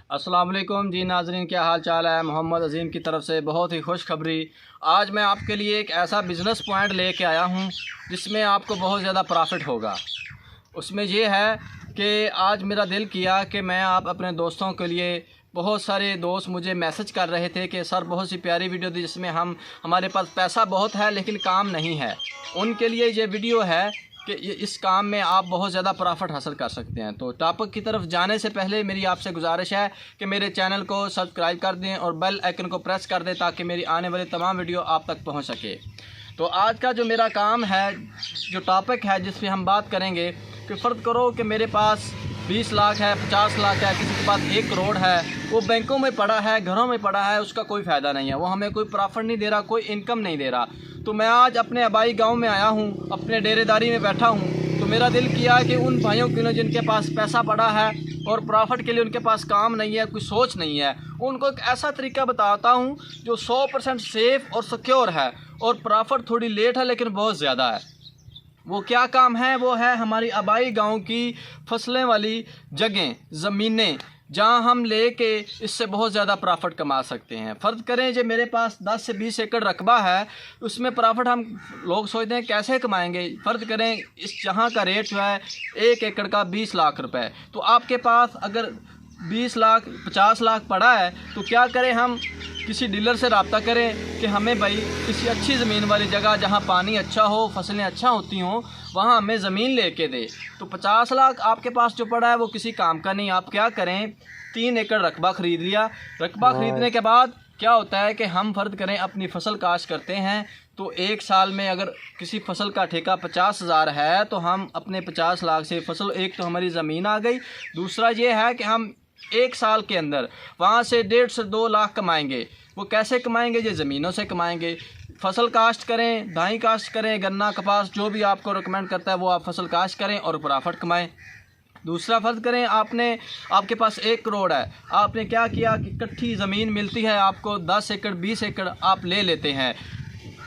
अस्सलाम वालेकुम जी नाज़रीन, क्या हाल चाल है। मोहम्मद अज़ीम की तरफ से बहुत ही खुशखबरी। आज मैं आपके लिए एक ऐसा बिज़नेस पॉइंट लेके आया हूँ जिसमें आपको बहुत ज़्यादा प्रॉफिट होगा। उसमें ये है कि आज मेरा दिल किया कि मैं आप अपने दोस्तों के लिए, बहुत सारे दोस्त मुझे मैसेज कर रहे थे कि सर बहुत सी प्यारी वीडियो थी जिसमें हमारे पास पैसा बहुत है लेकिन काम नहीं है। उनके लिए ये वीडियो है कि इस काम में आप बहुत ज़्यादा प्रॉफिट हासिल कर सकते हैं। तो टॉपिक की तरफ जाने से पहले मेरी आपसे गुजारिश है कि मेरे चैनल को सब्सक्राइब कर दें और बेल आइकन को प्रेस कर दें ताकि मेरी आने वाली तमाम वीडियो आप तक पहुंच सके। तो आज का जो मेरा काम है, जो टॉपिक है जिस पे हम बात करेंगे कि फ़र्ज़ करो कि मेरे पास 20 लाख है, 50 लाख है, किसी के पास 1 करोड़ है, वो बैंकों में पड़ा है, घरों में पड़ा है, उसका कोई फ़ायदा नहीं है, वो हमें कोई प्रॉफिट नहीं दे रहा, कोई इनकम नहीं दे रहा। तो मैं आज अपने आबाई गांव में आया हूं, अपने डेरेदारी में बैठा हूं, तो मेरा दिल किया कि उन भाइयों के लिए जिनके पास पैसा पड़ा है और प्रॉफिट के लिए उनके पास काम नहीं है, कोई सोच नहीं है, उनको एक ऐसा तरीका बताता हूं जो 100% सेफ़ और सिक्योर है और प्रॉफिट थोड़ी लेट है लेकिन बहुत ज़्यादा है। वो क्या काम है? वो है हमारी आबाई गांव की फसलें वाली जगहें, ज़मीनें, जहां हम लेके इससे बहुत ज़्यादा प्रॉफिट कमा सकते हैं। फ़र्ज़ करें जो मेरे पास 10 से 20 एकड़ रकबा है, उसमें प्रॉफिट हम लोग सोचते हैं कैसे कमाएंगे। फ़र्ज़ करें इस जहां का रेट जो है 1 एकड़ का 20 लाख रुपए, तो आपके पास अगर 20 लाख 50 लाख पड़ा है तो क्या करें, हम किसी डीलर से रब्ता करें कि हमें भाई किसी अच्छी ज़मीन वाली जगह जहां पानी अच्छा हो, फसलें अच्छा होती हों, वहां हमें ज़मीन लेके दे। तो 50 लाख आपके पास जो पड़ा है वो किसी काम का नहीं। आप क्या करें, 3 एकड़ रकबा ख़रीद लिया। रकबा ख़रीदने के बाद क्या होता है कि हम फ़र्ज़ करें अपनी फ़सल काश्त करते हैं, तो 1 साल में अगर किसी फ़सल का ठेका 50,000 है तो हम अपने 50 लाख से फ़सल, एक तो हमारी ज़मीन आ गई, दूसरा ये है कि हम 1 साल के अंदर वहाँ से 1.5 से 2 लाख कमाएंगे। वो कैसे कमाएंगे? ये ज़मीनों से कमाएंगे। फसल काश्त करें, दाई काश्त करें, गन्ना कपास जो भी आपको रिकमेंड करता है वो आप फसल काश्त करें और प्रॉफिट कमाएं। दूसरा फ़र्ज़ करें आपके पास 1 करोड़ है, आपने क्या किया कि इकट्ठी ज़मीन मिलती है आपको, 10 एकड़ 20 एकड़ आप ले लेते हैं।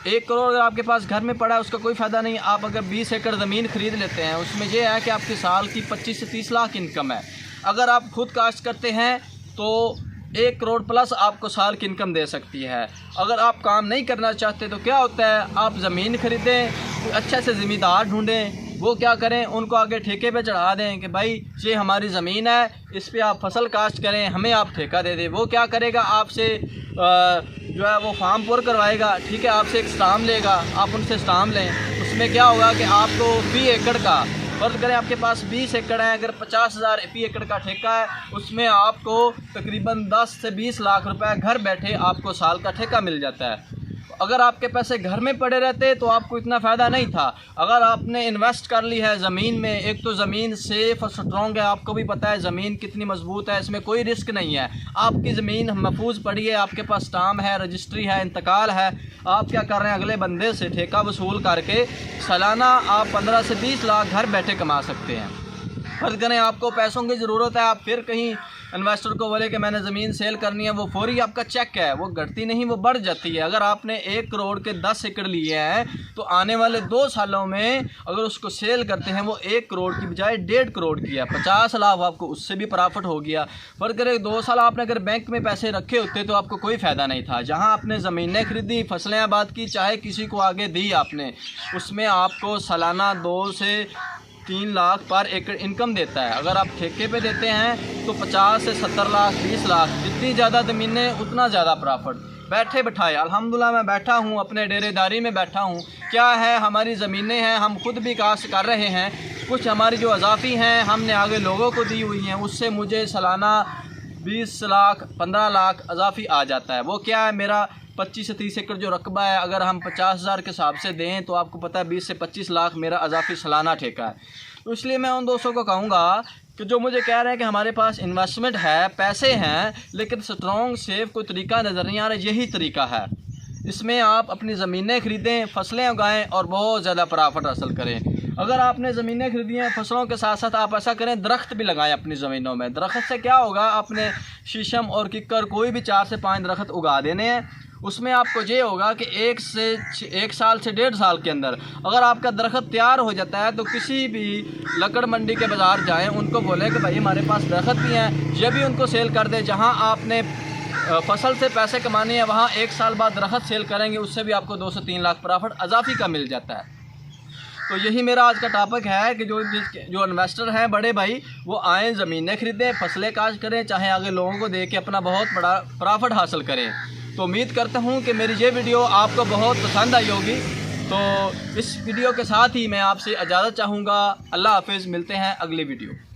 1 करोड़ अगर आपके पास घर में पड़ा है उसका कोई फ़ायदा नहीं। आप अगर 20 एकड़ ज़मीन ख़रीद लेते हैं, उसमें यह है कि आपकी साल की 25 से 30 लाख इनकम है। अगर आप खुद काश्त करते हैं तो 1 करोड़ प्लस आपको साल की इनकम दे सकती है। अगर आप काम नहीं करना चाहते तो क्या होता है, आप ज़मीन ख़रीदें, अच्छे से ज़मींदार ढूंढें, वो क्या करें, उनको आगे ठेके पे चढ़ा दें कि भाई ये हमारी ज़मीन है, इस पे आप फसल काश्त करें, हमें आप ठेका दे दें। वो क्या करेगा, आपसे जो है वो फार्म पुर करवाएगा, ठीक है, आपसे एक स्टाम्प लेगा, आप उनसे स्टाम्प लें। उसमें क्या होगा कि आपको फी एकड़ का, फ़र्ज़ करें आपके पास 20 एकड़ है, अगर 50,000 फी एकड़ का ठेका है, उसमें आपको तकरीबन 10 से 20 लाख रुपए घर बैठे आपको साल का ठेका मिल जाता है। अगर आपके पैसे घर में पड़े रहते तो आपको इतना फ़ायदा नहीं था। अगर आपने इन्वेस्ट कर ली है ज़मीन में, एक तो ज़मीन सेफ़ और स्ट्रॉन्ग है, आपको भी पता है ज़मीन कितनी मजबूत है, इसमें कोई रिस्क नहीं है, आपकी ज़मीन महफूज पड़ी है, आपके पास स्टाम्प है, रजिस्ट्री है, इंतकाल है। आप क्या कर रहे हैं, अगले बंदे से ठेका वसूल करके सालाना आप 15 से 20 लाख घर बैठे कमा सकते हैं। फ़र्ज़ करें आपको पैसों की ज़रूरत है, आप फिर कहीं इन्वेस्टर को बोले कि मैंने ज़मीन सेल करनी है, वो फौरी आपका चेक है, वो घटती नहीं, वो बढ़ जाती है। अगर आपने 1 करोड़ के 10 एकड़ लिए हैं तो आने वाले 2 सालों में अगर उसको सेल करते हैं वो 1 करोड़ की बजाय 1.5 करोड़ की है, 50 लाख आपको उससे भी प्रॉफिट हो गया। फ़र्ज़ करें 2 साल आपने अगर बैंक में पैसे रखे होते तो आपको कोई फ़ायदा नहीं था। जहाँ आपने ज़मीनें खरीदी, फसलें आबाद की, चाहे किसी को आगे दी आपने, उसमें आपको सालाना 2 से 3 लाख पर एकड़ इनकम देता है। अगर आप ठेके पे देते हैं तो 50 से 70 लाख 20 लाख, जितनी ज़्यादा ज़मीनें उतना ज़्यादा प्रॉफिट। बैठे बिठाए अल्हम्दुलिल्लाह मैं बैठा हूँ, अपने डेरेदारी में बैठा हूँ। क्या है, हमारी ज़मीनें हैं, हम खुद भी काश्त कर रहे हैं, कुछ हमारी जो अज़ाफ़ी हैं हमने आगे लोगों को दी हुई हैं, उससे मुझे सालाना 20 लाख 15 लाख अज़ाफ़ी आ जाता है। वो क्या है, मेरा 25 से 30 एकड़ जो रकबा है, अगर हम 50,000 के हिसाब से दें तो आपको पता है 20 से 25 लाख मेरा अज़ाफ़ी सालाना ठेका है। तो इसलिए मैं उन दोस्तों को कहूँगा कि जो मुझे कह रहे हैं कि हमारे पास इन्वेस्टमेंट है, पैसे हैं, लेकिन स्ट्रॉन्ग सेफ कोई तरीका नज़र नहीं आ रहा, यही तरीका है। इसमें आप अपनी ज़मीनें ख़रीदें, फसलें उगाएं और बहुत ज़्यादा प्रॉफिट हासिल करें। अगर आपने ज़मीनें खरीदी हैं, फसलों के साथ साथ आप ऐसा करें, दरख्त भी लगाएं अपनी ज़मीनों में। दरख्त से क्या होगा, आपने शीशम और किक्कर कोई भी 4 से 5 दरख्त उगा देने हैं, उसमें आपको ये होगा कि 1 साल से 1.5 साल के अंदर अगर आपका दरख्त तैयार हो जाता है तो किसी भी लकड़ मंडी के बाज़ार जाएं, उनको बोलें कि भाई हमारे पास दरख्त भी हैं, ये भी उनको सेल कर दें। जहां आपने फसल से पैसे कमाने हैं वहाँ 1 साल बाद दरख्त सेल करेंगे, उससे भी आपको 2 से 3 लाख प्रॉफिट अजाफी का मिल जाता है। तो यही मेरा आज का टॉपिक है कि जो इन्वेस्टर हैं बड़े भाई, वो आएँ, ज़मीनें ख़रीदें, फसलें काश्त करें, चाहे आगे लोगों को दे के अपना बहुत बड़ा प्रॉफिट हासिल करें। तो उम्मीद करता हूँ कि मेरी ये वीडियो आपको बहुत पसंद आई होगी। तो इस वीडियो के साथ ही मैं आपसे इजाज़त चाहूँगा। अल्लाह हाफ़िज़, मिलते हैं अगली वीडियो।